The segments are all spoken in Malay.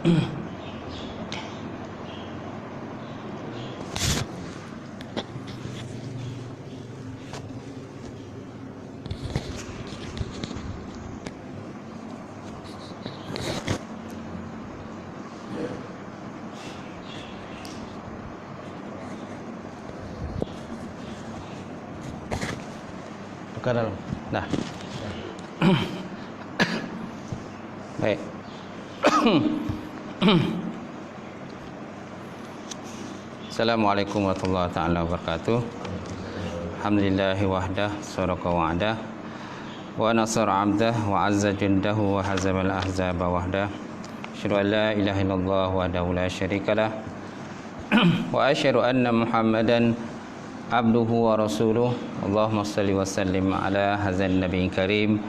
Buka dalam. Dah. Baik. Assalamualaikum warahmatullahi taala wabarakatuh. Alhamdulillahi wahdah, sadaqa wa'dah, wa nasara 'abdah, wa 'azza jundahu, wa hazamal ahzaba wahdah. Asyhadu an la ilaha illallah wahdahu la syarikalah, wa asyhadu anna Muhammadan abduhu wa rasuluh. Allahumma salli wa sallim ala hadzal nabiyil karim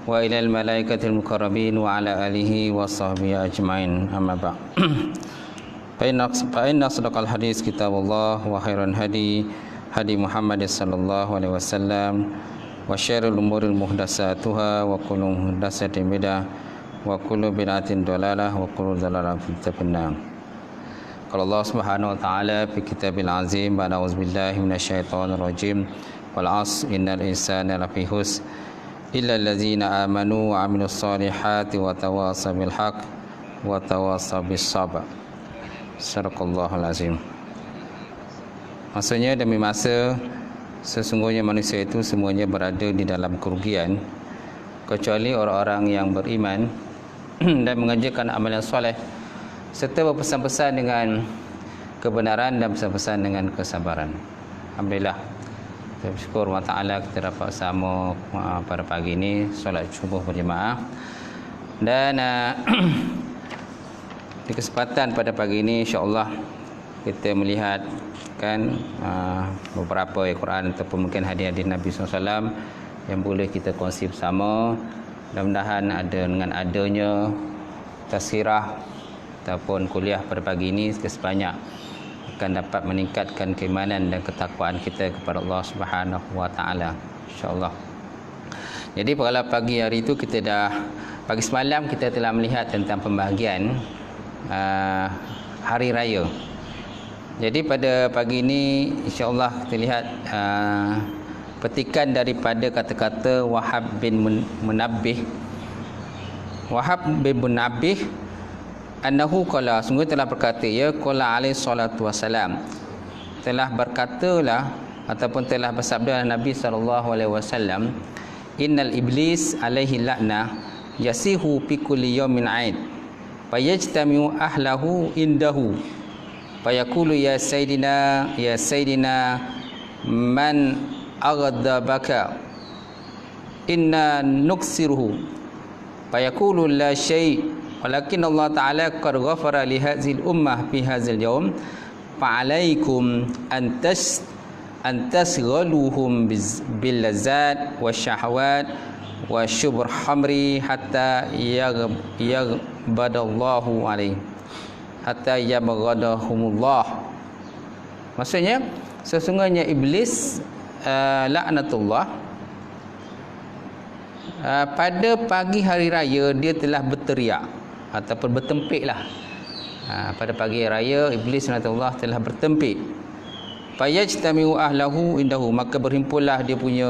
wa ilal malaikatil muqarrabin wa ala alihi wa sahbihi ajmain. Amma ba'd. Fa inna sadaqal hadis kitabullah wa khairan hadi Muhammad sallallahu alaihi wasallam wa syarrul umuril muhdatsatuha wa kullu muhdatsatin bid'ah wa kullu bid'atin dhalalah wa kullu dhalalatin finnar. Qala Allah Subhanahu wa ta'ala fi kitabil azim ba'da auzubillahi minasyaitonir rajim wal 'asr innal insana lafi khusr illa allazina amanu wa 'amilus solihati wa tawassaw bil haqq wa tawassaw bis sabr. Sadaqallahul azim. Maksudnya demi masa sesungguhnya manusia itu semuanya berada di dalam kerugian kecuali orang-orang yang beriman dan mengerjakan amalan soleh serta berpesan-pesan dengan kebenaran dan pesan-pesan dengan kesabaran. Alhamdulillah, kita bersyukur Allah Ta'ala kita dapat sama pada pagi ini solat subuh berjemaah. Dan di kesempatan pada pagi ini insya-Allah kita melihat kan beberapa ayat Quran ataupun mungkin hadis-hadis Nabi SAW yang boleh kita kongsi bersama. Mudah-mudahan dengan adanya tazkirah ataupun kuliah pada pagi ini sebanyak akan dapat meningkatkan keimanan dan ketakwaan kita kepada Allah Subhanahu wa taala insya-Allah. Jadi pada pagi hari itu kita pagi semalam kita telah melihat tentang pembahagian hari raya. Jadi pada pagi ini insya-Allah kita lihat petikan daripada kata-kata Wahab bin Munabbih. Wahab bin Munabbih annahu qala, sungguh telah berkata ya, qala alaihi salatu wassalam, telah berkatalah ataupun telah bersabda Nabi SAW, innal iblis alaihi la'nah yasihu fi kulli yawmin 'aid fayajtami'u ahlahu indahu fayaqulu ya sayyidina man aghdabaka inna nuksiruhu fayaqulu la syai' walakin Allah Ta'ala qad ghafara li hadzal ummah fi hadzal yawm fa'alaikum an tasghaluhum bil lazat wasyahawat wa syubr hamri hatta yaghbadallahu alaihi hatta yabghadahumullah. Maksudnya sesungguhnya iblis laknatullah pada pagi hari raya dia telah berteriak ataupun bertempiklah. Pada pagi raya iblis laknatullah telah bertempik. Fayajtami'u ahlahu indahu, maka berhimpunlah dia punya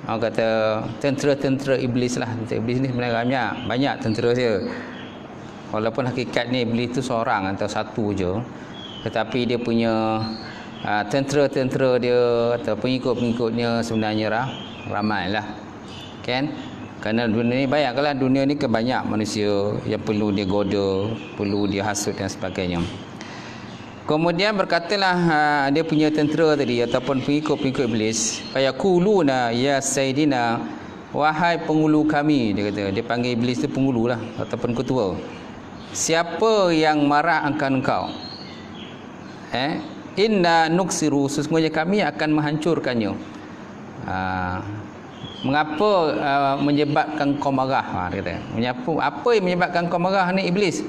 kata tentera-tentera iblis lah. Tentera iblis ni sebenarnya banyak tentera dia. Walaupun hakikatnya iblis tu seorang atau satu je, tetapi dia punya tentera-tentera dia atau pengikut-pengikutnya sebenarnya ramai lah. Kan? Kerana dunia ni bayangkanlah, dunia ni banyak manusia yang perlu dia goda, perlu dia hasut dan sebagainya. Kemudian berkatalah dia punya tentera tadi ataupun pengikut-pengikut iblis, fayaquluna ya sayyidina, wahai penghulu kami, dia kata, dia panggil iblis tu penghulu lah ataupun ketua. Siapa yang marah akan engkau? Inna nuksiru, sesungguhnya kami akan menghancurkannya. Mengapa menyebabkan kau marah? Dia kata, apa yang menyebabkan kau marah ni iblis?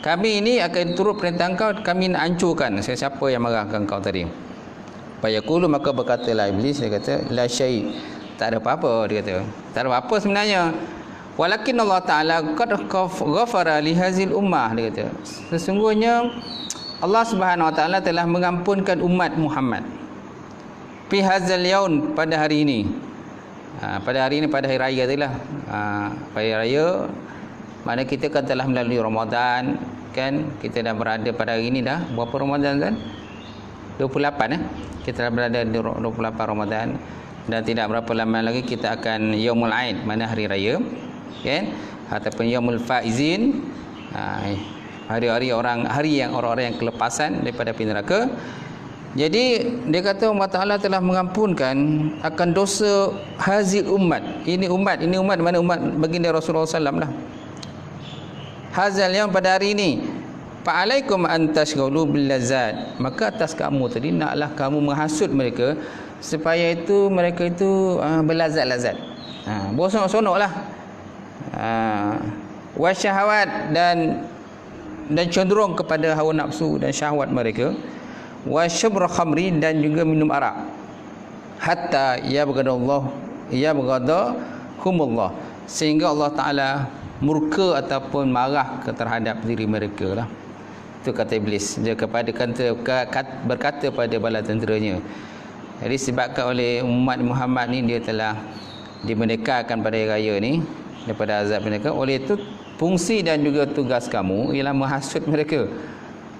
Kami ini akan turut perintah engkau, kami nak hancurkan siapa yang marahkan kau tadi. Fayaqulu, maka berkatalah iblis, dia kata la syai', tak ada apa-apa, dia kata. Tak ada apa-apa sebenarnya. Walakin Allah Ta'ala qad ghafara li hazil ummah, dia kata. Sesungguhnya Allah Subhanahu Wa Ta'ala telah mengampunkan umat Muhammad fi hazal yaum, pada hari ini. Pada hari ini, pada hari raya itulah. Pada hari raya, mana kita kan telah melalui Ramadan, kan? Kita dah berada pada hari ini dah berapa Ramadan kan? 28 kita dah berada di 28 Ramadan, dan tidak berapa lama lagi kita akan Yaumul Aid, mana hari raya, kan? Ataupun Yaumul Faizin, hari-hari yang orang-orang yang kelepasan daripada api neraka. Jadi dia kata Allah Ta'ala telah mengampunkan akan dosa hazil umat. Ini umat mana umat baginda Rasulullah SAW lah. Hazal yang pada hari ini, fa'alaikum an tashghalu bil lazat, maka atas kamu tadi naklah kamu menghasut mereka supaya mereka itu berlazat-lazat. Bersonok-sonoklah. Wasyahawat dan cenderung kepada hawa nafsu dan syahwat mereka. Wasyabra khamri, dan juga minum arak. Hatta yabghadahumullah, sehingga Allah Ta'ala murka ataupun marah terhadap diri mereka lah. Itu kata iblis. Dia berkata pada bala tenteranya. Jadi sebabkan oleh umat Muhammad ni, dia telah dimendekarkan pada hari raya ni daripada azab mereka. Oleh itu fungsi dan juga tugas kamu ialah menghasut mereka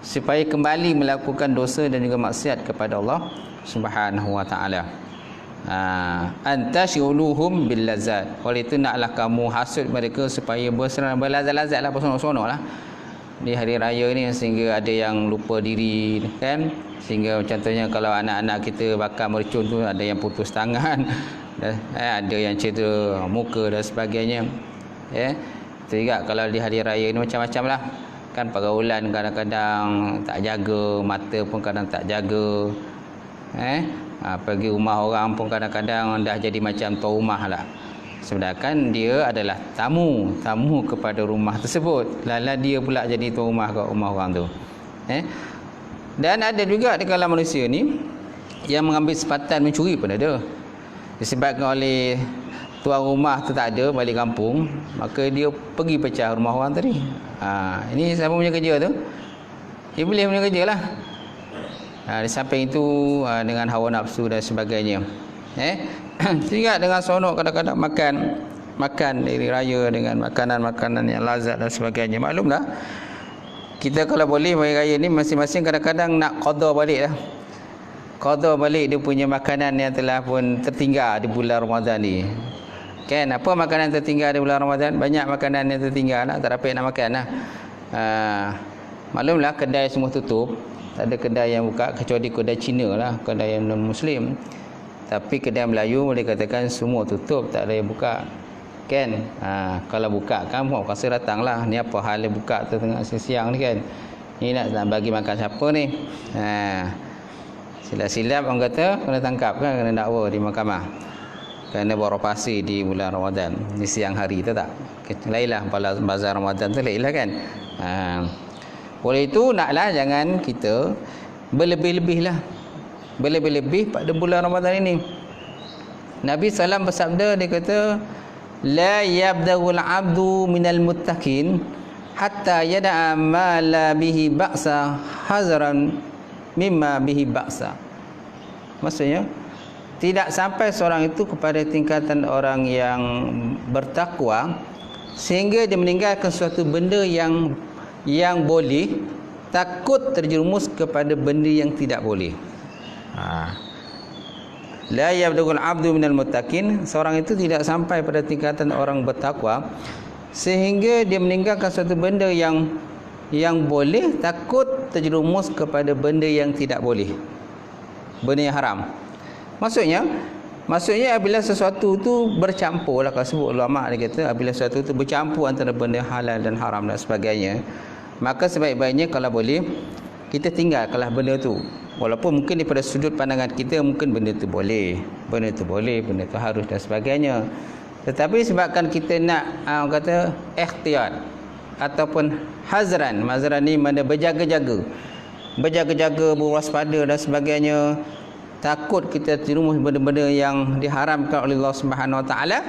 supaya kembali melakukan dosa dan juga maksiat kepada Allah Subhanahu Wa Ta'ala. Antashghuluhum bil lazat, oleh itu naklah kamu hasut mereka supaya berlazat-lazat lah, bersonok-sonok lah di hari raya ni, sehingga ada yang lupa diri, kan? Sehingga contohnya kalau anak-anak kita bakar mercun tu, ada yang putus tangan, ada yang cedera muka dan sebagainya, ya. Itu juga kalau di hari raya ni macam-macam lah, kan? Pergaulan kadang-kadang tak jaga, mata pun kadang tak jaga, pergi rumah orang pun kadang-kadang dah jadi macam tuan rumah lah, sedangkan dia adalah tamu kepada rumah tersebut. Lala dia pula jadi tuan rumah kat rumah orang tu. Dan ada juga di kalangan manusia ni yang mengambil kesempatan mencuri pun ada. Disebabkan oleh tuan rumah tu tak ada balik kampung, maka dia pergi pecah rumah orang tadi. Ini siapa punya kerja tu? Iblis punya kerja lah. Di samping itu dengan hawa nafsu dan sebagainya. Sehingga dengan sonok kadang-kadang makan dari raya dengan makanan-makanan yang lazat dan sebagainya. Maklumlah, kita kalau boleh hari raya ni masing-masing kadang-kadang nak qada balik lah. Qada balik dia punya makanan yang telah pun tertinggal di bulan Ramadan ni. Kan, apa makanan tertinggal di bulan Ramadan? Banyak makanan yang tertinggal lah, tak dapat nak makan lah. Maklumlah kedai semua tutup. Tak ada kedai yang buka kecuali kedai Cina lah, kedai yang non-Muslim. Tapi kedai Melayu boleh katakan semua tutup, tak ada yang buka, kan? Kalau buka kan mau kasih datang lah. Ni apa hal dia buka tu tengah siang ni, kan? Ni nak bagi makan siapa ni? Silap-silap orang kata kena tangkap, kan? Kena dakwa di mahkamah kerana beroperasi di bulan Ramadan di siang hari tu, tak? Lainlah bazar Ramadan tu, lainlah, kan? Oleh itu naklah jangan kita berlebih-lebih lah, berlebih-lebih pada bulan Ramadan ini. Nabi SAW bersabda, dia kata, la yabda'ul abdu minal muttaqin hatta yada'a ma la bihi ba'sa hazaran mimma bihi ba'sa. Maksudnya tidak sampai seorang itu kepada tingkatan orang yang bertakwa sehingga dia meninggalkan suatu benda yang boleh, takut terjerumus kepada benda yang tidak boleh. La yabdugul abdu minal muttaqin, seorang itu tidak sampai pada tingkatan orang bertakwa sehingga dia meninggalkan suatu benda yang boleh, takut terjerumus kepada benda yang tidak boleh, benda yang haram. Maksudnya apabila sesuatu tu bercampur lah, kalau sebut ulama dia kata, apabila sesuatu tu bercampur antara benda halal dan haram dan sebagainya, maka sebaik-baiknya kalau boleh kita tinggalkanlah benda tu. Walaupun mungkin daripada sudut pandangan kita mungkin benda tu boleh, benda tu harus dan sebagainya. Tetapi sebabkan kita nak orang kata ikhtiyat ataupun hazran, mazran ni mana berjaga-jaga, berwaspada dan sebagainya, takut kita terjerumus benda-benda yang diharamkan oleh Allah Subhanahu Wa Taala,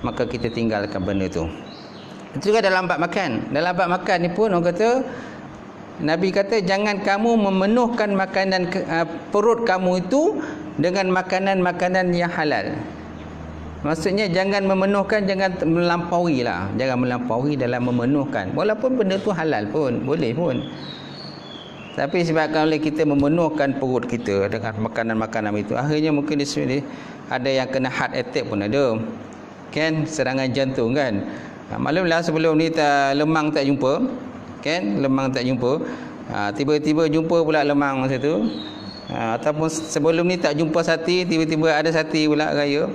maka kita tinggalkan benda tu. Itu juga dalam bab makan. Dalam bab makan ni pun orang kata, Nabi kata jangan kamu memenuhkan makanan perut kamu itu dengan makanan-makanan yang halal. Maksudnya jangan memenuhkan, jangan melampaui lah. Jangan melampaui dalam memenuhkan. Walaupun benda tu halal pun, boleh pun. Tapi sebabkan oleh kita memenuhkan perut kita dengan makanan-makanan itu, akhirnya mungkin di sini ada yang kena heart attack pun ada. Kan, serangan jantung kan. Maklumlah sebelum ni lemang tak jumpa. Kan, lemang tak jumpa. Tiba-tiba jumpa pula lemang masa tu. Ataupun sebelum ni tak jumpa sati, tiba-tiba ada sati pula raya.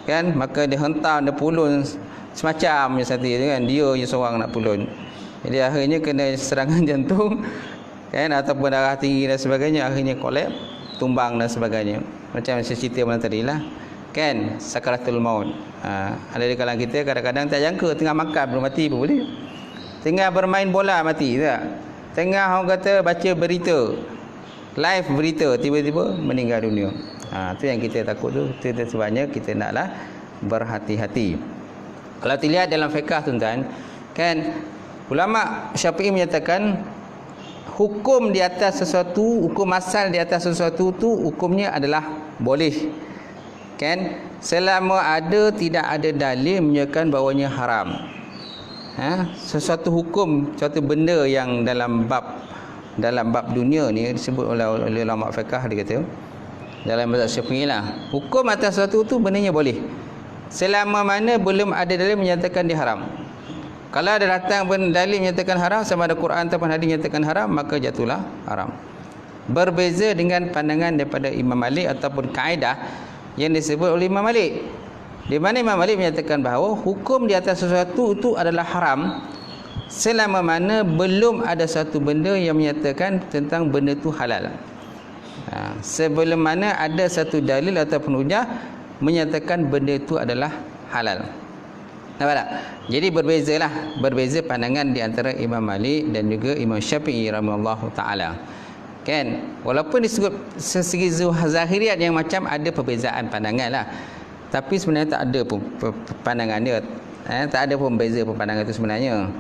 Kan, maka dia hentam, dia pulun semacam je sati tu kan. Dia je seorang nak pulun. Jadi akhirnya kena serangan jantung. Kan, ataupun darah tinggi dan sebagainya, akhirnya kolap, tumbang dan sebagainya. Macam saya cerita malam tadi lah. Kan, sakaratul maut. Ada di kalangan kita kadang-kadang tak jangka tengah makan belum mati pun boleh. Tengah bermain bola mati tak? Tengah orang kata baca berita, live berita, tiba-tiba meninggal dunia. Tu yang kita takut tu. Itu sebabnya kita naklah berhati-hati. Kalau dilihat dalam fiqh tuan-tuan, kan, ulama Syafi'i menyatakan hukum di atas sesuatu, hukum asal di atas sesuatu tu hukumnya adalah boleh. Kan, selama tidak ada dalil menunjukkan bahawanya haram. Sesuatu hukum, suatu benda yang dalam bab dunia ni disebut oleh ulama fiqh, dia kata dalam mazhab Syafi'i lah, hukum atas sesuatu tu bendanya boleh selama mana belum ada dalil menyatakan dia haram. Kalau ada datang dalil menyatakan haram, sama ada Quran ataupun hadis menyatakan haram, maka jatuhlah haram. Berbeza dengan pandangan daripada Imam Malik ataupun kaedah yang disebut oleh Imam Malik, di mana Imam Malik menyatakan bahawa hukum di atas sesuatu itu adalah haram selama mana belum ada satu benda yang menyatakan tentang benda itu halal. Sebelum mana ada satu dalil ataupun hujah menyatakan benda itu adalah halal. Nampak tak? Jadi berbeza pandangan di antara Imam Malik dan juga Imam Syafi'i rahimahullahu taala. Kan, walaupun disebut segi zahiriat yang macam ada perbezaan pandangan lah, tapi sebenarnya tak ada pun pandangan dia. Tak ada pun beza pandangan itu sebenarnya.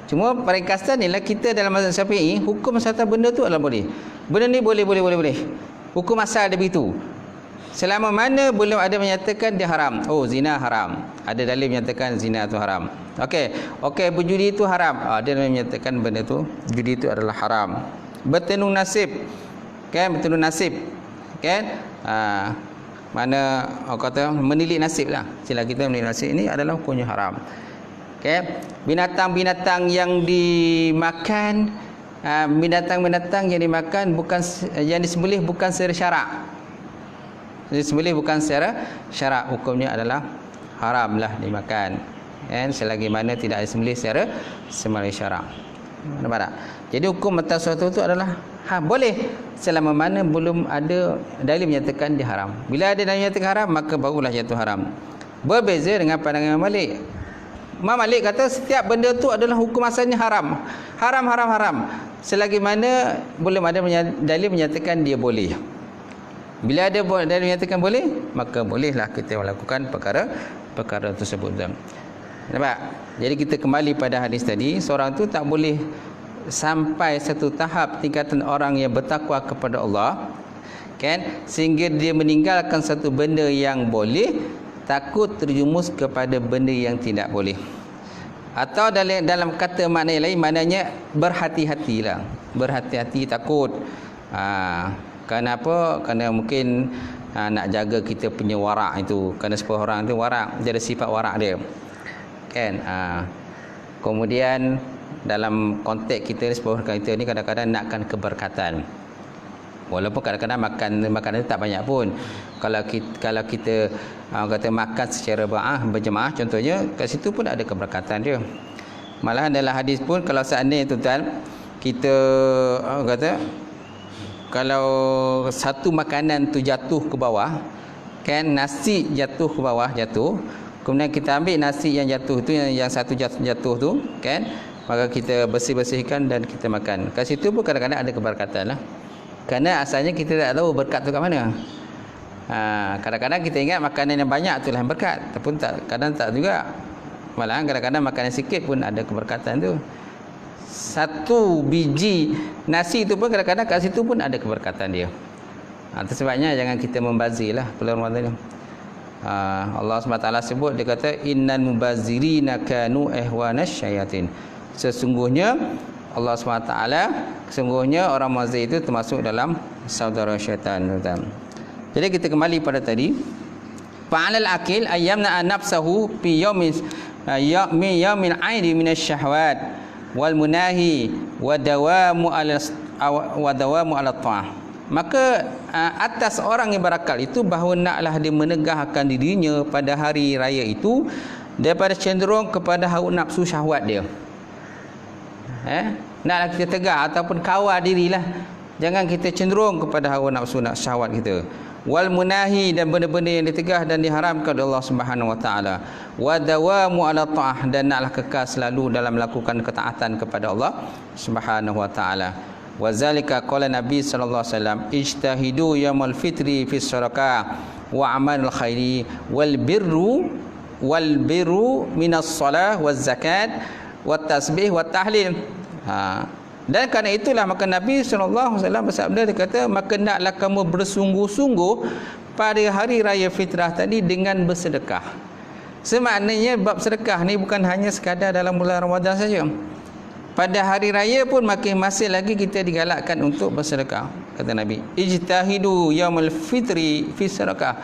Cuma peringkasan ni lah, kita dalam mazhab Syafi'i, hukum satu benda tu adalah boleh. Benda ni boleh. Hukum asal dia begitu. Selama mana belum ada menyatakan dia haram. Oh, zina haram. Ada dalil menyatakan zina tu haram. Okey, berjudi itu haram. Dia menyatakan benda tu, judi itu adalah haram. Bertenung nasib. Kan, bertenung nasib. Kan? Mana orang kata menilik nasib lah. Sila kita menilik nasib ini adalah hukumnya haram. Okay. Binatang-binatang yang dimakan, binatang-binatang yang dimakan bukan yang disembelih bukan secara syarak. Disembelih bukan secara syarak, hukumnya adalah haramlah dimakan. Kan, selagi mana tidak disembelih secara syarak. Nampak tak? Jadi hukum atas sesuatu itu adalah boleh selama mana belum ada dalil menyatakan dia haram. Bila ada dalil menyatakan haram, maka barulah jatuh haram. Berbeza dengan pandangan Imam Malik. Imam Malik kata setiap benda tu adalah hukum asalnya haram. Haram. Selagi mana belum ada dalil menyatakan dia boleh. Bila ada dalil menyatakan boleh, maka bolehlah kita melakukan perkara tersebut. Nampak? Jadi kita kembali pada hadis tadi, seorang tu tak boleh sampai satu tahap tingkatan orang yang bertakwa kepada Allah, kan, sehingga dia meninggalkan satu benda yang boleh, takut terjumus kepada benda yang tidak boleh. Atau dalam kata makna yang lain, maknanya berhati-hatilah. Berhati-hati, takut. Kenapa? Kerana mungkin nak jaga kita punya warak itu. Kerana sebuah orang itu warak, dia ada sifat warak dia. Kan? Kemudian dalam konteks kita, sebuah kita ni kadang-kadang nakkan keberkatan. Walaupun kadang-kadang makanan itu tak banyak pun. Kalau kita kata makan secara berjemaah contohnya, kat situ pun ada keberkatan dia. Malahan dalam hadis pun, kalau seandainya tuan kita kata kalau satu makanan tu jatuh ke bawah, kan, nasi jatuh ke bawah, kemudian kita ambil nasi yang jatuh tu, yang satu jatuh tu, kan, maka kita bersih-bersihkan dan kita makan. Kat situ pun kadang-kadang ada keberkatan lah. Kerana asalnya kita tak tahu berkat tu kat mana. Kadang-kadang kita ingat makanan yang banyak tu lah yang berkat, ataupun kadang tak juga. Malahan kadang-kadang makanan sikit pun ada keberkatan tu. Satu biji nasi tu pun kadang-kadang kat situ pun ada keberkatan dia. Itu sebabnya jangan kita membazirlah bulan Ramadan ni. Allah SWT sebut, dia kata innal mubazirina kanu ihwanash syayatin. Sesungguhnya Allah SWT, sesungguhnya orang mubazir itu termasuk dalam saudara syaitan. Jadi kita kembali pada tadi, fa'alal akil ayyamna nafsahu fi yawmin yawmin 'aidi minasy syahwat wal munahi wa dawamu ala ta'ah. Maka atas orang yang berakal itu bahawa naklah dia menegahkan dirinya pada hari raya itu daripada cenderung kepada hawa nafsu syahwat dia. Naklah kita tegah ataupun kawal dirilah. Jangan kita cenderung kepada hawa nafsu syahwat kita. Wal munahi, dan benda-benda yang ditegah dan diharamkan oleh Allah Subhanahu wa taala. Wa dawamu ala ta'ah, dan naklah kekal selalu dalam melakukan ketaatan kepada Allah Subhanahu wa taala. Wa zalika qala Nabi sallallahu alaihi wasallam ijtahidu yaumul fitri fi sadaqah wa amalul khairi wal birru minas salah waz zakat wat tasbih wat tahlil. Dan kerana itulah maka Nabi sallallahu alaihi wasallam bersabda, dia kata maka naklah kamu bersungguh-sungguh pada hari raya fitrah tadi dengan bersedekah. Semaknanya bab sedekah ni bukan hanya sekadar dalam bulan Ramadan saja. Pada hari raya pun masih lagi kita digalakkan untuk bersedekah. Kata Nabi, ijtahidu yaumul fitri fi sedekah.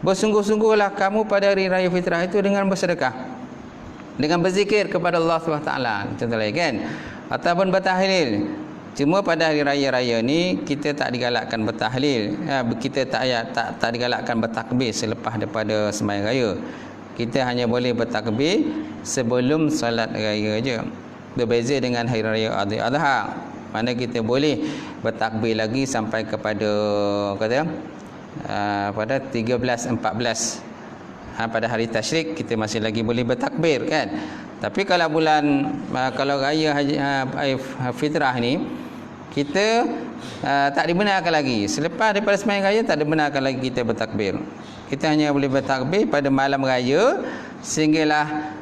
Bersungguh-sungguhlah kamu pada hari raya fitrah itu dengan bersedekah, dengan berzikir kepada Allah SWT, contohnya kan, ataupun bertahlil. Cuma pada hari raya-raya ni kita tak digalakkan bertahlil, kita tak digalakkan bertakbir selepas daripada sembahyang raya. Kita hanya boleh bertakbir sebelum solat raya aja. Berbeza dengan hari raya Adha, mana kita boleh bertakbir lagi sampai kepada pada 13-14. Pada hari tasyrik kita masih lagi boleh bertakbir kan. Tapi kalau kalau raya fitrah ni kita tak dibenarkan lagi. Selepas daripada sembahyang raya tak dibenarkan lagi kita bertakbir. Kita hanya boleh bertakbir pada malam raya sehinggalah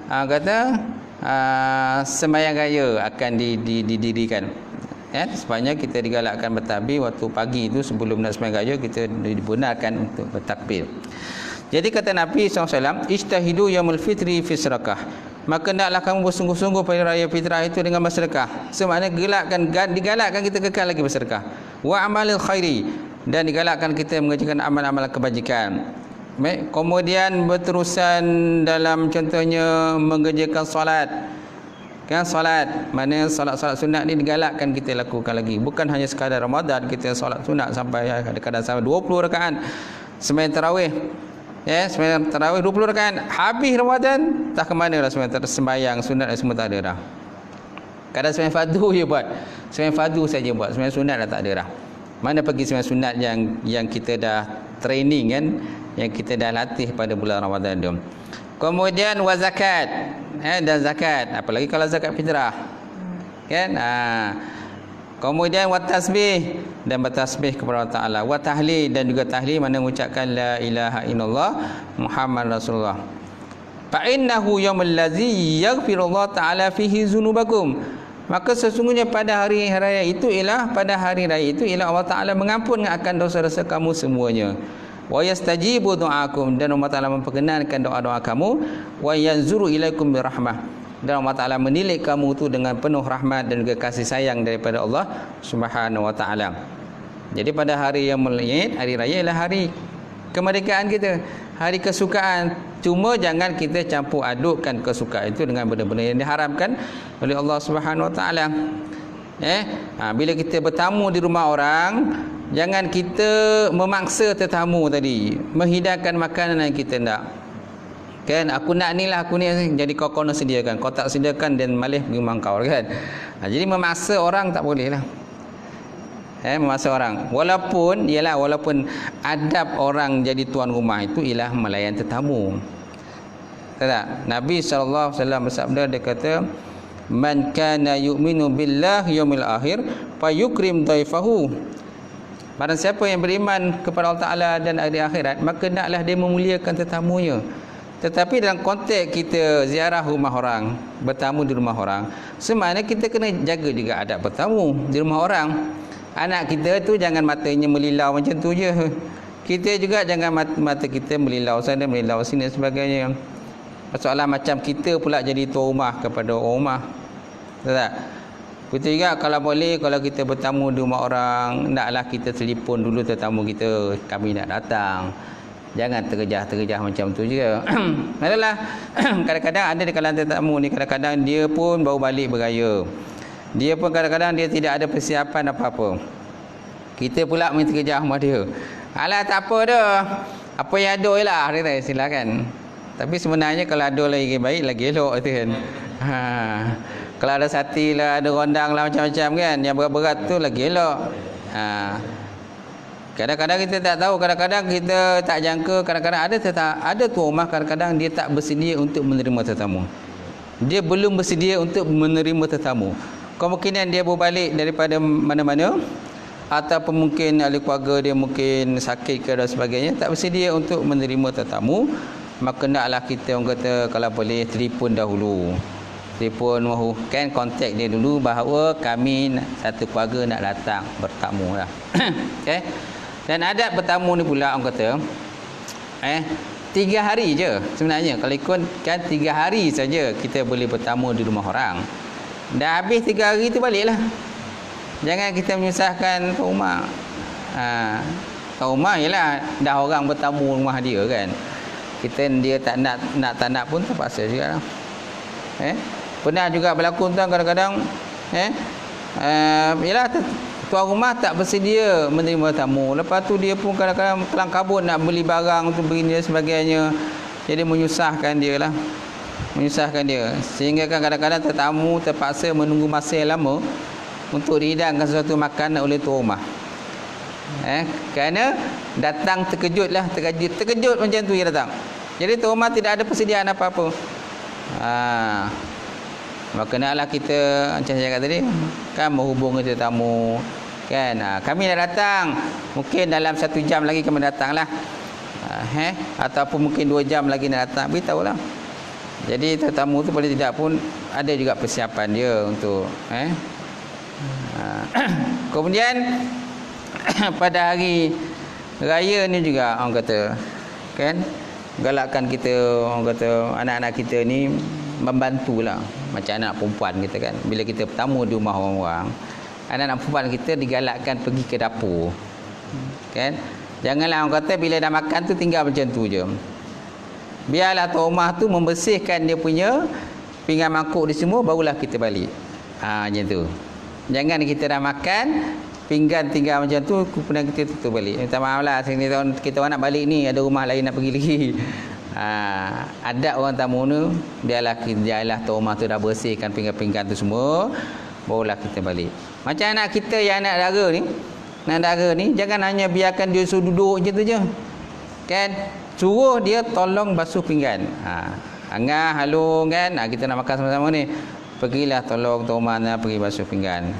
sembahyang raya akan didirikan. Sebabnya kita digalakkan bertakbir waktu pagi itu sebelum nak sembahyang raya, kita dibenarkan untuk bertakbir. Jadi kata Nabi SAW, ijtahidu yaumul fitri fi sedekah. Maka naklah kamu bersungguh-sungguh pada raya fitrah itu dengan bersedekah. Semaknanya digalakkan kita kekal lagi bersedekah. Wa amalil khairi, dan digalakkan kita mengerjakan amal-amal kebajikan. Baik, kemudian berterusan dalam contohnya mengerjakan solat. Kan solat, mana solat-solat sunat ni digalakkan kita lakukan lagi. Bukan hanya sekadar Ramadan kita solat sunat sampai kadang-kadang sampai 20 rakaat. Sembahyang tarawih. Sembahyang tarawih 20 rakaat. Habis Ramadan tak ke mana lah sembahyang sunat semua tak ada dah. Kadang sembahyang fardu je buat. Sembahyang fardu saja buat. Sembahyang sunat dah tak ada dah. Mana pergi sembahyang sunat yang kita dah training kan, yang kita dah latih pada bulan Ramadan tu. Kemudian wa zakat, dan zakat, apalagi kalau zakat fitrah. Kan? Kemudian wa tasbih, dan bertasbih kepada Allah Taala. Wa tahlil, dan juga tahlil mana mengucapkan la ilaha illallah Muhammad Rasulullah. Fa innahu yaumul ladzi yaghfirullahu taala fihi dzunubakum. Maka sesungguhnya pada hari raya itu ialah Allah Taala mengampun akan dosa-dosa kamu semuanya. Wa yastajibu du'aakum, dan Allah Taala memperkenankan doa-doa kamu. Wa yanzuru ilaikum birahmah, dan Allah Taala menilik kamu tu dengan penuh rahmat dan juga kasih sayang daripada Allah Subhanahu wa taala. Jadi pada hari yang Maulid, hari raya ialah hari kemerdekaan kita, hari kesukaan. Cuma jangan kita campur adukkan kesukaan itu dengan benda-benda yang diharamkan oleh Allah Subhanahu wa taala. Bila kita bertamu di rumah orang, jangan kita memaksa tetamu tadi menghidangkan makanan yang kita nak. Kan, aku nak ni lah, aku ni, jadi kau nak sediakan. Kau tak sediakan dan malih pergi mangkau kan. Jadi memaksa orang tak boleh lah. Memaksa orang. Walaupun adab orang jadi tuan rumah itu ialah melayan tetamu. Tak? Nabi SAW bersabda, dia kata, man kana yu'minu billahi yaumil akhir fayukrim dhaifahu. Barang siapa yang beriman kepada Allah Taala dan hari akhirat, maka naklah dia memuliakan tetamunya. Tetapi dalam konteks kita ziarah rumah orang, bertamu di rumah orang, sebenarnya kita kena jaga juga adab bertamu di rumah orang. Anak kita tu jangan matanya melilau macam tu je. Kita juga jangan mata kita melilau sana, melilau sini dan sebagainya. Soalan macam kita pula jadi tuan rumah kepada orang rumah. Betul tak? Kita juga kalau boleh, kalau kita bertamu di rumah orang, naklah kita telefon dulu tetamu kita, kami nak datang. Jangan tergejah-tergejah macam tu je. Adalah kadang-kadang ada di kalangan tetamu ni, kadang-kadang dia pun baru balik beraya. Dia pun kadang-kadang dia tidak ada persiapan apa-apa. Kita pula main terkejah rumah dia. Alah, tak apa dah. Apa yang ada je lah. Dia kata, silakan. Tapi sebenarnya kalau ada lagi baik, lagi elok tu kan. Kalau ada sati lah, ada rondang lah, macam-macam kan. Yang berat-berat tu lagi elok. Kadang-kadang kita tak tahu. Kadang-kadang kita tak jangka. Kadang-kadang ada tuan rumah, kadang-kadang dia tak bersedia untuk menerima tetamu. Dia belum bersedia untuk menerima tetamu. Kemungkinan dia berbalik daripada mana-mana, ataupun mungkin ahli keluarga dia mungkin sakit ke dan sebagainya, tak bersedia untuk menerima tetamu. Maka naklah kita, orang kata, kalau boleh telefon dahulu. Telefon kan, kontak dia dulu bahawa kami satu keluarga nak datang bertamu lah. Okay? Dan adab bertamu ni pula, orang kata 3 hari je sebenarnya. Kalau ikut kan 3 hari saja kita boleh bertamu di rumah orang. Dah habis 3 hari tu baliklah. Jangan kita menyusahkan tuan rumah. Tuan rumah ialah dah orang bertamu rumah dia kan. Dia tak nak pun terpaksa juga lah. Pernah juga berlaku tuan, kadang-kadang ialah tuan rumah tak bersedia menerima tamu. Lepas tu dia pun kadang-kadang kelang kabut nak beli barang untuk beri dan sebagainya. Jadi menyusahkan dia lah. Menyusahkan dia. Sehingga kan kadang-kadang tetamu terpaksa menunggu masa yang lama untuk dihidangkan sesuatu makanan oleh tuan rumah. Kerana datang terkejut macam tu dia datang. Jadi tuan rumah tidak ada persediaan apa-apa. Maka naklah kita, macam saya kata tadi, kan menghubungi tetamu kan. Kami nak datang, mungkin dalam 1 jam lagi kami datanglah. Ataupun mungkin 2 jam lagi nak datang, beritahulah. Jadi tetamu tu boleh tidak pun ada juga persiapan dia untuk kemudian pada hari raya ni juga, orang kata kan, galakkan kita, orang kata anak-anak kita ni membantulah. Macam anak perempuan kita kan, bila kita bertamu di rumah orang-orang, anak-anak perempuan kita digalakkan pergi ke dapur kan. Janganlah orang kata bila dah makan tu tinggal macam tu je. Biarlah tuan rumah tu membersihkan dia punya pinggan mangkuk di semua, barulah kita balik. Macam tu. Jangan kita dah makan, pinggan tinggal macam tu, kemudian kita tutup balik. Minta maaf lah, kita orang nak balik ni, ada rumah lain nak pergi lagi. Ada orang tamu ni, biarlah tuan rumah tu dah bersihkan pinggan-pinggan tu semua, barulah kita balik. Macam anak kita yang anak dara ni, jangan hanya biarkan dia suruh duduk je tu je. Kan? Suruh dia tolong basuh pinggan. Angah, halung kan, kita nak makan sama-sama ni, pergilah tolong tuan rumah nak pergi basuh pinggan.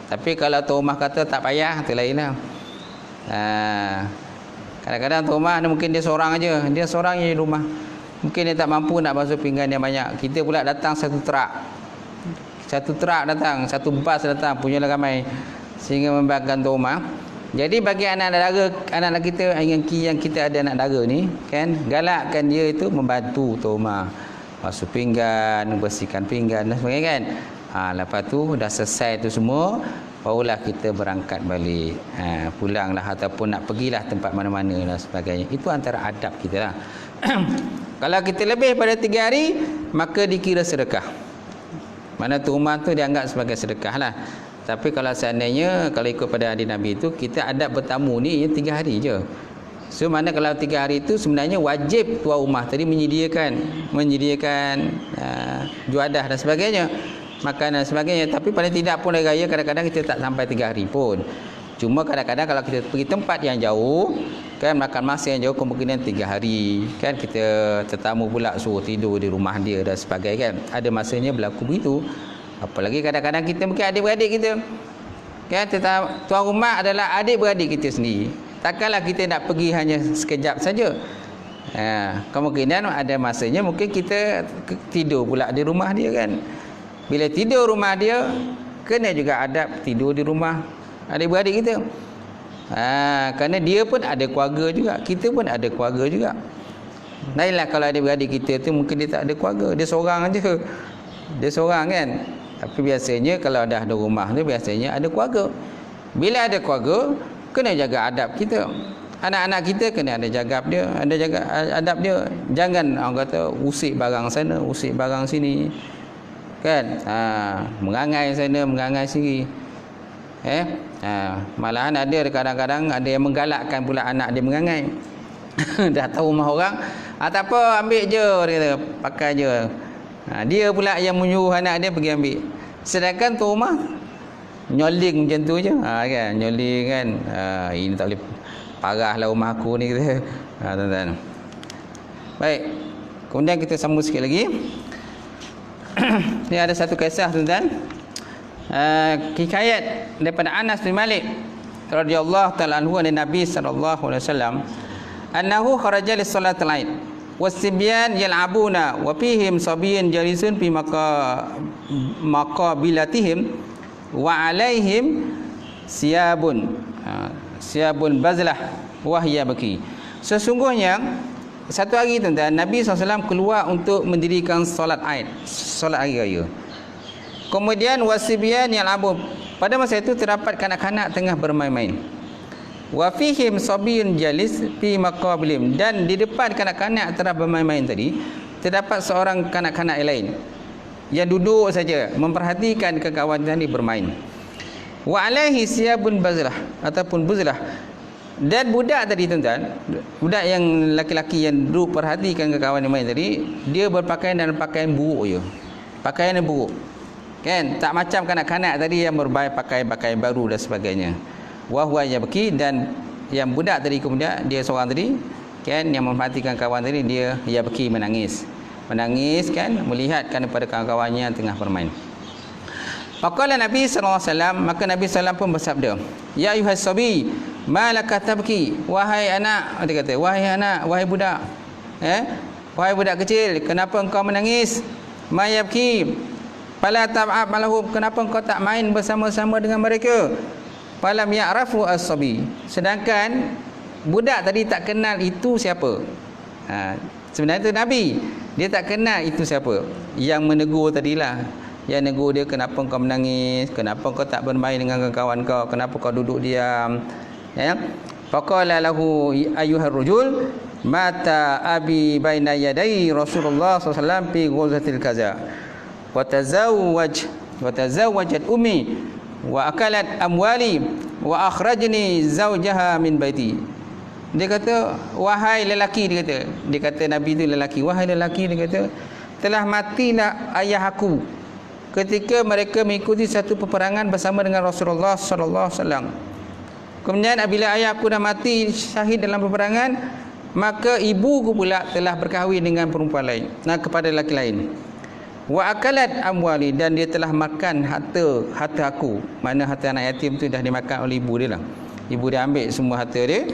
Tapi kalau tuan rumah kata tak payah, tu lainlah. Kadang-kadang tuan rumah mungkin dia seorang aja, dia seorang je di rumah. Mungkin dia tak mampu nak basuh pinggan yang banyak. Kita pula datang satu terak datang, satu bas datang, punyalah ramai, sehingga memberatkan tuan rumah. Jadi bagi anak-anak kita yang kita ada anak dara ni kan, galakkan dia itu membantu tuan rumah basuh pinggan, bersihkan pinggan dan sebagainya kan. Lepas tu dah selesai tu semua, barulah kita berangkat balik. Pulanglah ataupun nak pergilah tempat mana-mana dan sebagainya. Itu antara adab kita lah. Kalau kita lebih pada 3 hari, maka dikira sedekah. Mana tu rumah tu dianggap sebagai sedekah lah. Tapi kalau seandainya, kalau ikut pada hadis Nabi itu, kita adab bertamu ni 3 hari je. So mana kalau 3 hari itu sebenarnya wajib tuan rumah tadi menyediakan juadah dan sebagainya, makanan dan sebagainya. Tapi paling tidak pun hari raya kadang-kadang kita tak sampai 3 hari pun. Cuma kadang-kadang kalau kita pergi tempat yang jauh kan, makan masa yang jauh, kemungkinan 3 hari kan, kita tetamu pula suruh tidur di rumah dia dan sebagainya kan, ada masanya berlaku begitu. Apalagi kadang-kadang kita mungkin adik-beradik kita kan, tuan rumah adalah adik-beradik kita sendiri. Takkanlah kita nak pergi hanya sekejap saja. Kemungkinan ada masanya mungkin kita tidur pula di rumah dia kan. Bila tidur rumah dia, kena juga adab tidur di rumah adik-beradik kita. Kerana dia pun ada keluarga juga, kita pun ada keluarga juga. Lainlah kalau adik-beradik kita tu mungkin dia tak ada keluarga, dia seorang aja. Dia seorang kan. Tapi biasanya kalau dah ada rumah tu biasanya ada keluarga. Bila ada keluarga, kena jaga adab kita. Anak-anak kita kena ada jaga dia, ada jaga adab dia. Jangan orang kata usik barang sana, usik barang sini. Kan? Mengangai sana, mengangai sini. Malahan ada kadang-kadang ada yang menggalakkan pula anak dia mengangai. Dah tahu rumah orang, tak apa, ambil je, dia kata, pakai je. Dia pula yang menyuruh anak dia pergi ambil. Sedangkan tu rumah nyoling macam tu je. Kan, nyoling kan. Ini tak boleh, parahlah rumah aku ni, kata. Tuan-tuan. Baik. Kemudian kita sambung sikit lagi. Ni ada satu kisah, tuan-tuan. Hikayat daripada Anas bin Malik radhiyallahu ta'ala anhu dari Nabi sallallahu alaihi wasallam annahu kharaja li salatil Aid wasibyan yal'abuna wa fihim sabiyyun jalisun fi maqabilatihim wa alaihim siyabun bazlah wa hiya baki. Sesungguhnya satu hari tuan-tuan Nabi SAW keluar untuk mendirikan solat Aid, solat hari raya. Kemudian wasibyan yang abu, pada masa itu terdapat kanak-kanak tengah bermain-main. Wa fihim sabiyyun jalis fi maqabilim, dan di depan kanak-kanak tengah bermain-main tadi terdapat seorang kanak-kanak lain yang duduk saja memperhatikan kawan tadi bermain. Wa alaihi siyabun bazlah ataupun buzlah, dan budak tadi tuan-tuan, budak yang laki-laki yang duduk perhatikan kawan yang main tadi, dia berpakaian dalam pakaian buruk je. Pakaian yang buruk. Kan, tak macam kanak-kanak tadi yang berpakai-pakai baru dan sebagainya. Wahwa yabki, dan yang budak tadi kemudian dia seorang tadi kan yang memperhatikan kawan tadi, dia yabki, menangis kan, melihatkan kepada kawan-kawannya yang tengah bermain. Faqala Nabi sallallahu alaihi wasallam, maka Nabi sallallahu pun bersabda, ya ayuhas sabi malaka tabki, wahai anak, dia kata, wahai anak, wahai budak, wahai budak kecil, kenapa engkau menangis? Mayabki fala tab'ab malahum, kenapa engkau tak main bersama-sama dengan mereka? Falam ya'rafu as-sabi, sedangkan budak tadi tak kenal itu siapa. Sebenarnya itu Nabi, dia tak kenal itu siapa. Yang menegur tadilah, yang negur dia, kenapa engkau menangis, kenapa engkau tak bermain dengan kawan kau, kenapa kau duduk diam. Faqala lahu ayyuhar rajul mata abi baina yaday Rasulullah sallallahu alaihi wasallam fi ghuzatil kaza wa tazawwajat ummi wa akalat amwali wa akhrajni zawjaha min baiti. Dia kata, wahai lelaki, dia kata Nabi itu lelaki, wahai lelaki, dia kata, telah matilah ayah aku ketika mereka mengikuti satu peperangan bersama dengan Rasulullah sallallahu alaihi wasallam. Kemudian apabila ayah aku dah mati syahid dalam peperangan, maka ibuku pula telah berkahwin dengan perempuan lain, kepada lelaki lain. Wa akalat amwali, dan dia telah makan harta aku. Mana harta anak yatim tu dah dimakan oleh ibu dia lah. Ibu dia ambil semua harta dia,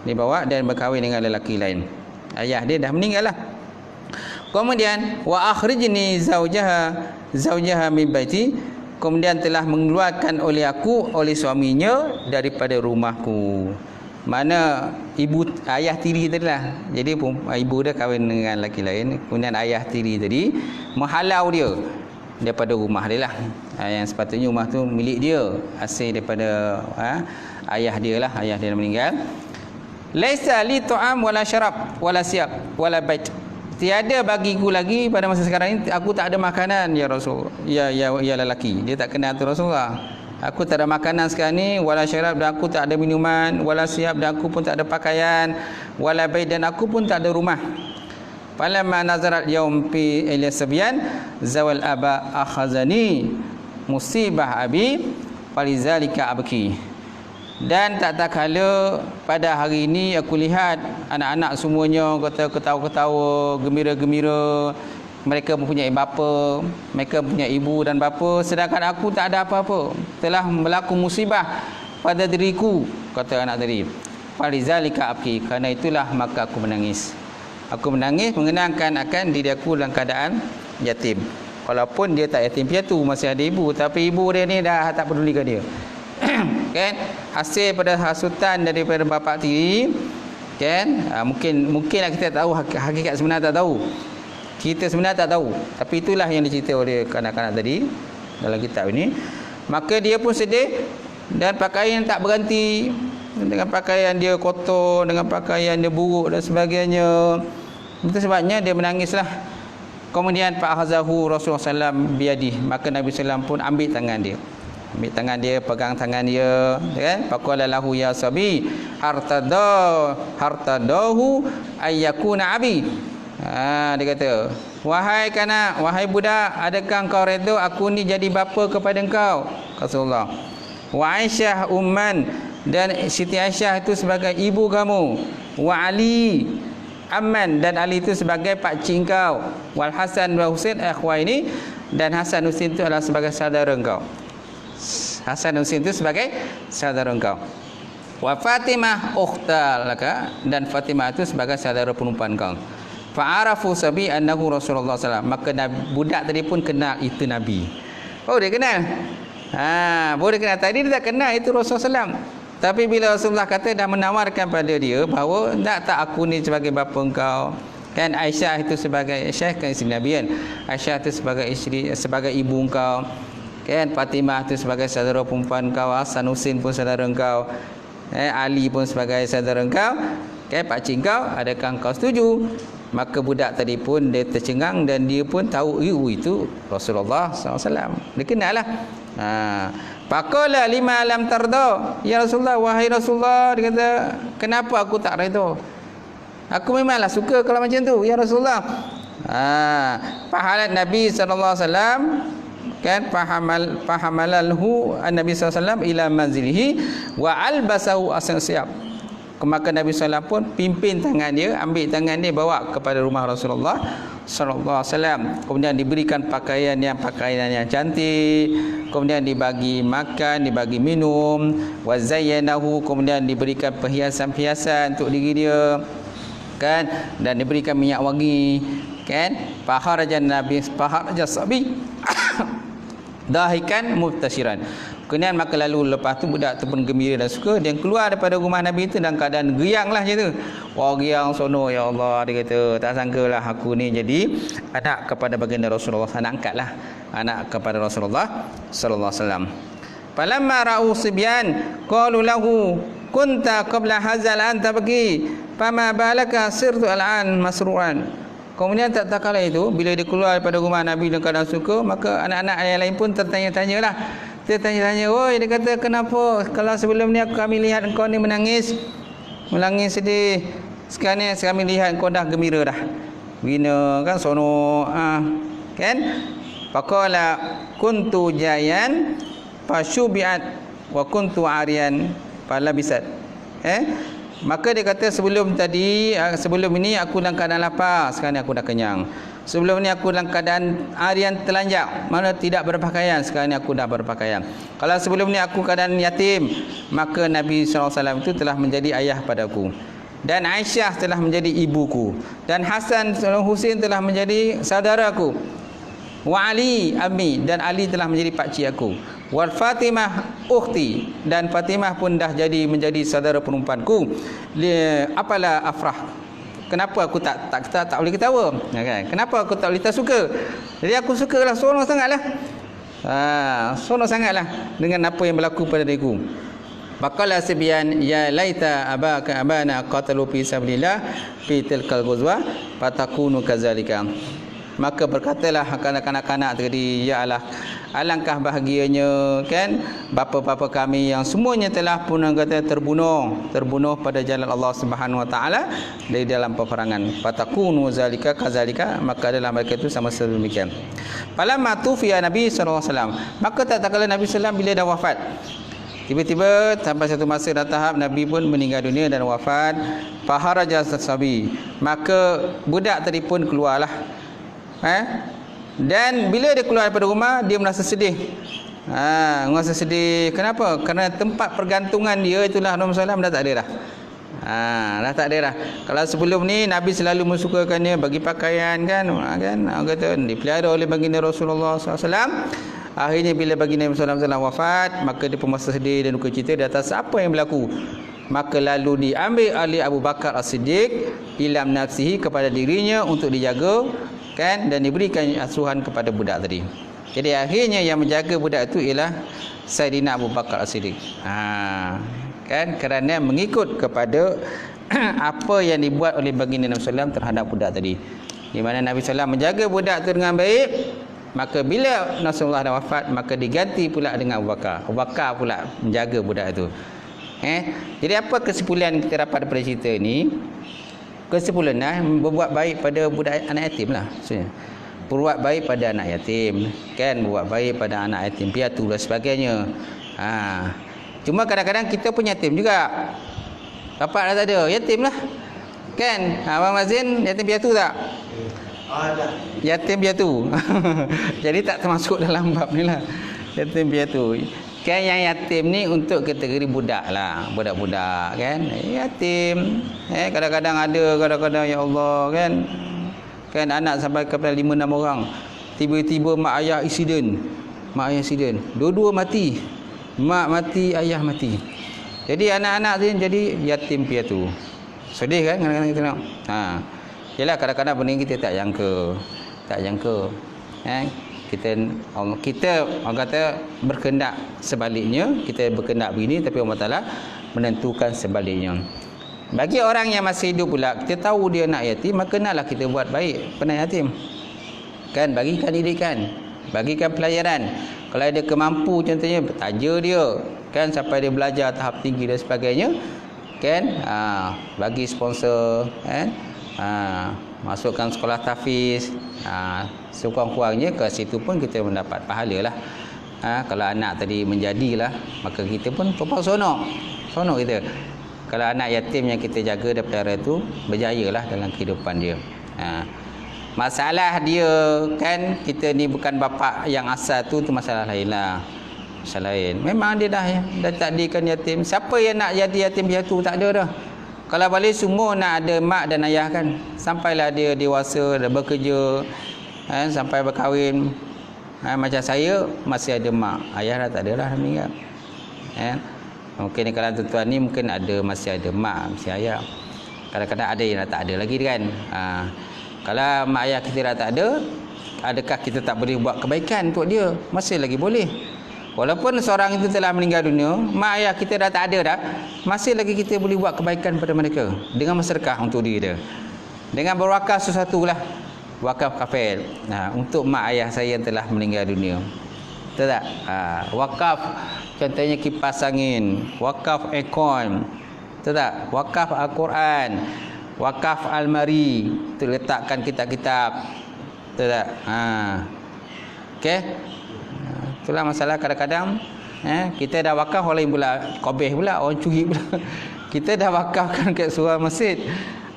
dibawa dan berkahwin dengan lelaki lain. Ayah dia dah meninggal lah. Kemudian wa akhrijni zaujaha min baiti, kemudian telah mengeluarkan oleh suaminya daripada rumahku. Mana ayah tiri tadi lah. Jadi ibu dia kahwin dengan lelaki lain, kemudian ayah tiri tadi menghalau dia daripada rumah dia lah. Yang sepatutnya rumah tu milik dia, hasil daripada ayah dia lah. Ayah dia meninggal. Laisa li ta'am wala syarab wala siap wala bait, tiada bagiku lagi pada masa sekarang ini, aku tak ada makanan ya Rasul, ya lelaki. Dia tak kenal tu Rasulullah. Aku tak ada makanan sekarang ni, wala syarab, dan aku tak ada minuman, wala siap, dan aku pun tak ada pakaian, wala bait, dan aku pun tak ada rumah. Falamma nazarat yaum fi ilyasbiyan zawal aba akhazani musibah abi falizalika abki. Dan tak kala pada hari ini aku lihat anak-anak semuanya kata ketawa-ketawa, gembira-gembira. Mereka mempunyai bapa, mereka mempunyai ibu dan bapa, sedangkan aku tak ada apa-apa. Telah berlaku musibah pada diriku, kata anak tadi. Falizalika abki, kerana itulah maka aku menangis. Aku menangis mengenangkan akan diri aku dalam keadaan yatim. Walaupun dia tak yatim piatu, masih ada ibu, tapi ibu dia ni dah tak pedulikan dia. Kan? Hasil pada hasutan daripada bapa tiri, kan? Mungkinlah kita tak tahu hakikat sebenar, tak tahu. Kita sebenarnya tak tahu, tapi itulah yang dicerita oleh kanak-kanak tadi dalam kitab ini. Maka dia pun sedih dan pakaian tak berganti, dengan pakaian dia kotor, dengan pakaian dia buruk dan sebagainya. Itu sebabnya dia menangislah. Kemudian fa'ahazahu Rasulullah SAW biadih, maka Nabi SAW pun ambil tangan dia. Ambil tangan dia, pegang tangan dia, kan? Faqala lahu ya sabi hartadahu ayyakuna abi. Dia kata, wahai kanak, wahai budak, adakah engkau redha aku ni jadi bapa kepada engkau? Rasulullah. Wa Aisyah umman, dan Siti Aisyah itu sebagai ibu kamu. Wa Ali amman, dan Ali itu sebagai pakcik engkau. Wal Hasan wa Husain akhwaini, dan Hasan Husain itu adalah sebagai saudara engkau. Hasan Husain itu sebagai saudara engkau. Wa Fatimah ukhtal laka, dan Fatimah itu sebagai saudara perempuan engkau. Fa'arafu sabi annahu Rasulullah SAW, maka budak tadi pun kenal itu Nabi. Oh, dia kenal. Boleh kenal. Tadi dia tak kenal itu Rasulullah SAW. Tapi bila Rasulullah kata, dah menawarkan pada dia bahawa tak aku ni sebagai bapa engkau, kan? Aisyah itu sebagai Aisyah kan isteri Nabi, kan? Aisyah itu sebagai isteri, sebagai ibu engkau, kan? Fatimah itu sebagai saudara perempuan engkau, Hasan Husain pun saudara engkau, Ali pun sebagai saudara engkau, kan? Pakcik engkau, adakah engkau setuju? Maka budak tadi pun dia tercengang dan dia pun tahu itu Rasulullah SAW. Dia kenal lah. Faqala lima lam tarda ya Rasulullah, wahai Rasulullah, dia kata, kenapa aku tak redha? Aku memanglah suka kalau macam tu ya Rasulullah. Fahalat Nabi SAW, kan? Fahamalalhu an-Nabi SAW ila manzilihi wa albasahu asyab. Maka Nabi SAW pun pimpin tangan dia, ambil tangan dia, bawa kepada rumah Rasulullah SAW. Kemudian diberikan pakaian yang cantik, kemudian dibagi makan, dibagi minum, wa zayyanahu, kemudian diberikan perhiasan-perhiasan untuk diri dia, kan? Dan diberikan minyak wangi, kan? Faharajan Nabi sabi dahikan mubtashiran. Kemudian maka lalu lepas tu budak tu pun gembira dan suka, dia keluar daripada rumah Nabi itu dalam keadaan geriang lah macam tu. Geriang sono, ya Allah, dia kata, tak sangka lah aku ni jadi anak kepada baginda Rasulullah, anak angkat lah, anak kepada Rasulullah sallallahu alaihi wasallam. Falamma ra'u sibyan qalu lahu kunta qabla hazal anta bagi fama balaka sirtu al'an masruran. Kemudian tak kala itu, bila dia keluar daripada rumah Nabi dalam keadaan suka, maka anak-anak yang lain pun tertanya-tanya lah. Dia tanya-tanya, oi, dia kata, kenapa kalau sebelum ni kami lihat engkau ni menangis sedih, sekarang ni kami lihat engkau dah gembira dah, bina, kan? Sono, kan? Faqala kuntu jayan fasyubiat wa kuntu arian falabisat. Maka dia kata, sebelum ini aku dalam keadaan lapar, sekarang ni aku dah kenyang. Sebelum ni aku dalam keadaan arian telanjang, mana tidak berpakaian, sekarang ni aku dah berpakaian. Kalau sebelum ni aku keadaan yatim, maka Nabi SAW itu telah menjadi ayah padaku, dan Aisyah telah menjadi ibuku, dan Hasan Husain telah menjadi saudaraku, wa Ali ammi, dan Ali telah menjadi pakcik aku, wal Fatimah ukhti, dan Fatimah pun dah menjadi saudara perempuanku. Apalah afrah, kenapa aku tak boleh ketawa, kan? Kenapa aku tak boleh tak suka? Jadi aku sukalah, seronok sangatlah. Seronok sangatlah dengan apa yang berlaku pada diriku. Baqala sibyan ya laita abana qatalu fi sabilillah fi tilkal ghuzwa fatakunu kadzalika. Maka berkatalah kanak-kanak tadi, ya Allah, alangkah bahagianya, kan, bapa-bapa kami yang semuanya telah pun kata terbunuh pada jalan Allah Subhanahu Wa Taala dari dalam peperangan. Fatakunu zalika kazalika, maka adalah mereka itu sama sedemikian. Falamma tufiya Nabi sallallahu alaihi wasallam, maka tak kala Nabi sallallahu bila dah wafat, tiba-tiba sampai satu masa dan tahap Nabi pun meninggal dunia dan wafat. Faharaja sabi, maka budak tadi pun keluarlah. Dan bila dia keluar daripada rumah, dia merasa sedih. Merasa sedih. Kenapa? Kerana tempat pergantungan dia itulah Rasulullah SAW dah tak ada dah. Dah tak ada dah. Kalau sebelum ni Nabi selalu mensukakan dia bagi pakaian kan. Orang kata dipelihara oleh baginda Rasulullah SAW. Akhirnya bila baginda Rasulullah SAW wafat, maka dia pun merasa sedih dan duka cita di atas apa yang berlaku. Maka lalu diambil oleh Abu Bakar As-Siddiq ilam nafsihi kepada dirinya untuk dijaga kan, dan diberikan asuhan kepada budak tadi. Jadi akhirnya yang menjaga budak itu ialah Saidina Abu Bakar As-Siddiq. Kan, kerana mengikut kepada apa yang dibuat oleh baginda Nabi SAW terhadap budak tadi, di mana Nabi SAW menjaga budak itu dengan baik. Maka bila Rasulullah dah wafat, maka diganti pula dengan Abu Bakar. Abu Bakar pula menjaga budak itu. Jadi apa kesimpulan kita dapat daripada cerita ni? Kesimpulan berbuat baik pada budak anak yatim lah maksudnya. Berbuat baik pada anak yatim kan, berbuat baik pada anak yatim piatu dan sebagainya. Cuma kadang-kadang kita pun yatim juga. Bapak dah tak ada, yatim lah kan. Abang Mazin yatim piatu tak? Ada. Yatim piatu. Jadi tak termasuk dalam bab ni lah, yatim piatu kan. Yang yatim ni untuk kategori budak lah, budak-budak kan, yatim. Kadang-kadang ada, kadang-kadang ya Allah kan anak sampai kepada 5-6 orang. Tiba-tiba mak ayah insiden, dua-dua mati, mak mati, ayah mati. Jadi anak-anak tu jadi yatim piatu. Sedih kan kadang-kadang kita tengok. Yalah, kadang-kadang benda kita tak jangka kita orang kata berkehendak sebaliknya, kita berkehendak begini tapi Allah Taala menentukan sebaliknya. Bagi orang yang masih hidup pula, kita tahu dia nak yatim, maka naklah kita buat baik pada yatim kan, bagikan didikan, bagikan pelajaran. Kalau ada kemampu contohnya taja dia kan sampai dia belajar tahap tinggi dan sebagainya kan, bagi sponsor kan, masukkan sekolah tahfiz, sekurang-kurangnya ke situ pun kita mendapat pahala lah. Kalau anak tadi menjadilah, maka kita pun topang sonok kita. Kalau anak yatim yang kita jaga daripada itu, berjayalah dalam kehidupan dia. Masalah dia kan, kita ni bukan bapa yang asal tu masalah lain lah. Masalah lain. Memang dia dah takdirkan yatim. Siapa yang nak jadi yatim piatu? Tak ada dah. Kalau balik semua nak ada mak dan ayah kan. Sampailah dia dewasa, dah bekerja sampai berkahwin. Macam saya masih ada mak, ayah dah tak ada dah, meninggal. Mungkin kalau tuan-tuan ni mungkin masih ada mak, masih ayah. Kadang-kadang ada yang dah tak ada lagi kan. Kalau mak ayah kita dah tak ada, adakah kita tak boleh buat kebaikan untuk dia? Masih lagi boleh. Walaupun seorang itu telah meninggal dunia, mak ayah kita dah tak ada dah, masih lagi kita boleh buat kebaikan pada mereka dengan bersedekah untuk diri dia, dengan berwakaf sesuatu lah, wakaf kafir untuk mak ayah saya yang telah meninggal dunia. Betul tak? Wakaf contohnya kipas angin, wakaf aircon, betul tak? Wakaf Al-Quran, wakaf almari untuk letakkan kitab-kitab, betul tak? Okey. Itulah masalah kadang-kadang kita dah wakaf, orang lain pula kobeh pula, orang curi pula. Kita dah wakafkan kat surau masjid,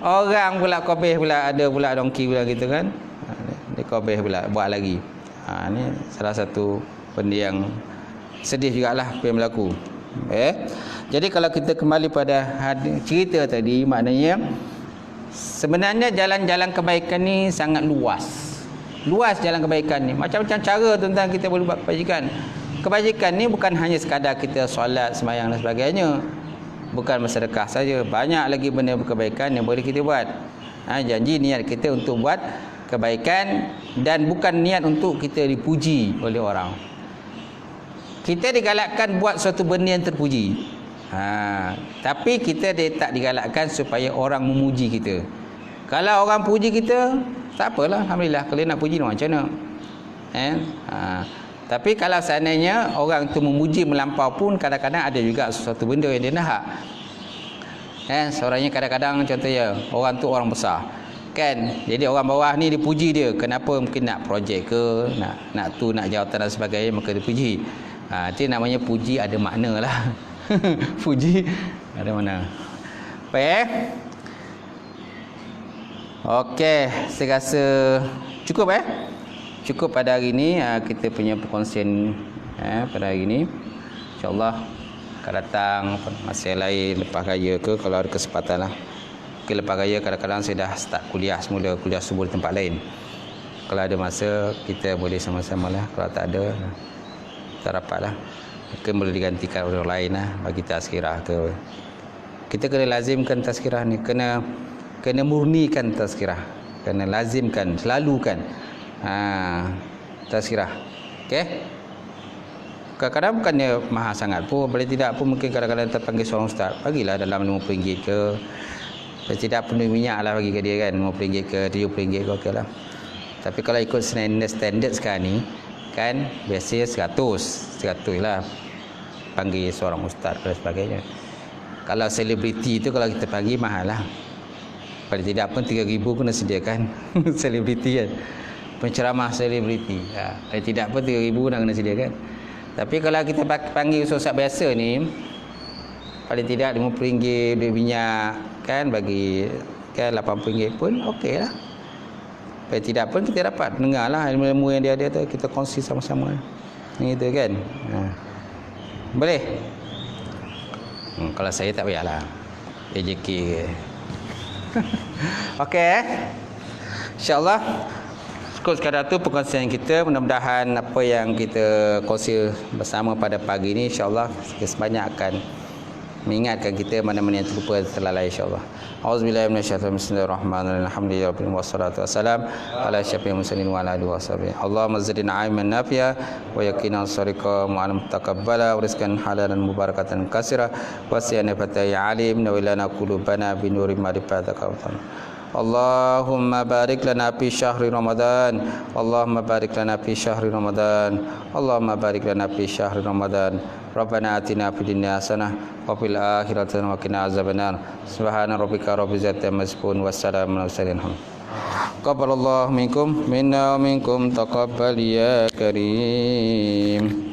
orang pula kobeh pula, ada pula dongki pula gitu kan. Dia kobeh pula buat lagi. Ni salah satu benda yang sedih jugalah apa yang berlaku. Jadi kalau kita kembali pada cerita tadi, maknanya sebenarnya jalan-jalan kebaikan ni sangat luas jalan kebaikan ni. Macam-macam cara tuan-tuan kita boleh buat kebajikan. Kebajikan ni bukan hanya sekadar kita solat, sembahyang dan sebagainya, bukan bersedekah saja, banyak lagi benda kebaikan yang boleh kita buat. Janji niat kita untuk buat kebaikan dan bukan niat untuk kita dipuji oleh orang. Kita digalakkan buat suatu benda yang terpuji, tapi kita tak digalakkan supaya orang memuji kita. Kalau orang puji kita, tak apalah, alhamdulillah. Kalau nak puji macam mana? Tapi kalau seandainya orang itu memuji melampau pun, kadang-kadang ada juga sesuatu benda yang dia nak. Seorangnya kadang-kadang contohnya orang tu orang besar kan, jadi orang bawah ni dipuji dia. Kenapa? Mungkin nak projek ke, nak jawatan dan sebagainya, maka dipuji. Itu namanya puji ada makna lah. Puji ada makna. Baik. Okey, saya rasa cukup cukup pada hari ini kita punya perkongsian pada hari ini. InsyaAllah akan datang masa lain lepas raya ke, kalau ada kesempatan lah. Mungkin lepas raya kadang-kadang saya dah start kuliah semula, kuliah subuh di tempat lain. Kalau ada masa kita boleh sama-sama lah. Kalau tak ada tak dapat lah, mungkin boleh digantikan oleh orang lain lah, bagi tazkirah ke. Kita kena lazimkan tazkirah ni, kena murnikan tazkirah, kena lazimkan, selalukan tazkirah. Okey. Kadang-kadang bukannya mahal sangat pun, boleh tidak pun mungkin kadang-kadang terpanggil seorang ustaz, bagilah dalam RM50 ke, tidak penuh minyak lah bagi ke dia kan, RM50 ke RM70 ke, okey lah. Tapi kalau ikut standard sekarang ni kan, biasanya 100 lah panggil seorang ustaz dan sebagainya. Kalau selebriti tu kalau kita panggil mahal lah, paling tidak pun 3,000 kena sediakan. Selebriti kan, penceramah selebriti, paling tidak pun 3,000 nak kena sediakan. Tapi kalau kita panggil ustaz biasa ni, paling tidak RM50 duit minyak kan, bagi kan RM80 pun okey lah. Paling tidak pun kita dapat dengar lah ilmu-ilmu yang dia ada tu, kita kongsi sama-sama gitu kan. Boleh? Kalau saya tak payahlah AJK ke. Okey, InsyaAllah cukup sekadar tu perkongsian kita. Mudah-mudahan apa yang kita kongsi bersama pada pagi ni InsyaAllah sebanyak akan mengingatkan kita mana-mana yang terlupa terlalai InsyaAllah. Auzubillahi minasyaitonir rajim. Bismillahirrahmanirrahim. Alhamdulillahirabbil wassalatu wassalalam ala asyrafil mursalin wa ala alihi washabihi. Allahumma zidna ilman nafi'a wa yaqinan sariqa wa alam taqabbala wa rizqan halalan mubarakatan katsira wa siyana fatai alim wa lana qulubana bi nuri ma'rifatika wa Allahumma barik lana fi syahri Ramadan. Allahumma barik lana fi syahri Ramadan. Allahumma barik lana fi syahri Ramadan. Rabbana atina fid dunya hasanah wa fil akhirati hasanah wa qina azabannar. Subhana rabbika rabbil izzati amma yasifun wa salamun alal mursalin. Taqabbalallahu minkum minna wa minkum taqabbal ya karim.